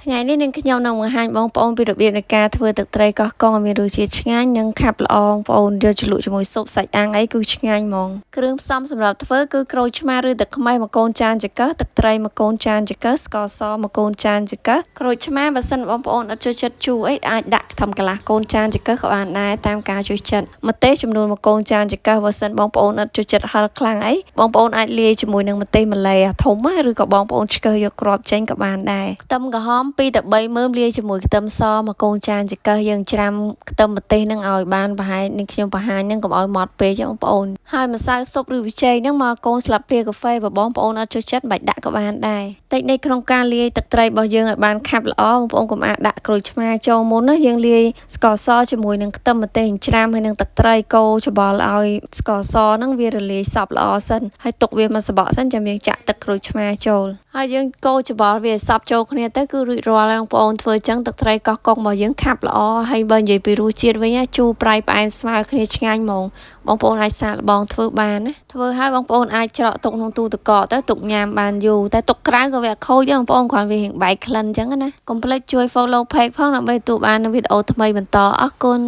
ថ្ងៃនេះនឹងខ្ញុំនឹងបង្ហាញបងប្អូនពីរបៀបនៃការធ្វើទឹកត្រីកោះកុងឲ្យមានរសជាតិឆ្ងាញ់និងខាប់ល្អបងប្អូនយកជ្រលក់ជាមួយស៊ុបសាច់អាំងអីគឺឆ្ងាញ់ហ្មងគ្រឿងផ្សំសម្រាប់ធ្វើគឺក្រូចឆ្មាឬទឹកខ្មេះមួយកូនចានចង្កឹះទឹកត្រីមួយកូនចានចង្កឹះស្ករសមួយកូនចានចង្កឹះក្រូចឆ្មាបើសិនបងប្អូនអត់ចូលចិត្តជូរអីអាចដាក់ធំកន្លះកូនចានចង្កឹះក៏បានដែរតាមការចូលចិត្តម្ទេសចំនួនមួយកូនចានចង្កឹះបើសិនបងប្អូនអត់ចូលចិត្តហឹរខ្លាំងអីបងប្អូនអាចលាយជាមួយនឹងម្ទេសម្លេអាធំឬក៏បងប្អូនឆ្កឹះយកគ្រាប់ចេញក៏បានដែរខ្ទឹមក្រហម2ទៅ3មើមលាយជាមួយខ្ទឹមសមួយកូនចានចង្កឹះយើងច្រាំខ្ទឹមម្ទេសនឹងឲ្យបានប្រហែលនេះខ្ញុំបង្ហាញនឹងកុំឲ្យម៉ត់ពេកបងប្អូនហើយម្សៅស៊ុបឬវិជ័យនឹងមកកូនស្លាបព្រាកាហ្វេបើបងប្អូនអត់ចូលចិត្តបាច់ដាក់ក៏បានដែរតិចនេះក្នុងការលាយទឹកត្រីរបស់យើងឲ្យបានខាប់ល្អបងប្អូនកុំអាចដាក់ក្រូចឆ្មាចូលមុនណាយើងលាយស្ករសជាមួយនឹងខ្ទឹមម្ទេសច្រាំហើយនឹងទឹកត្រីកូរច្បល់ឲ្យស្ករសហ្នឹងវារលាយសព្វល្អសិនហើយទុកវាមួយសបកសិនចាំយើងចាក់ទឹកក្រូចឆ្មាចូលហើយយើងកូរច្បល់វាសព្វចូលគ្នាទៅគឺរួចរាល់ហើយបងប្អូនធ្វើអញ្ចឹងទឹកត្រីកោះកុងរបស់យើងខាប់ល្អហើយបើនិយាយពីរសជាតិវិញជូរប្រៃផ្អែមស្មើគ្នាឆ្ងាញ់ហ្មងបងប្អូនអាចសាកល្បងធ្វើបានណាធ្វើឲ្យបងប្អូនអាចច្រកទុកក្នុងទូទឹកកកទៅទុកញ៉ាំបានយូរតែទុកក្រៅក៏វាខូចដែរបងប្អូនគ្រាន់វារៀងបែកក្លិនអញ្ចឹងណាកុំភ្លេចជួយ follow page ផងដើម្បីទទួលបាននូវវីដេអូថ្មីបន្តអរគុណ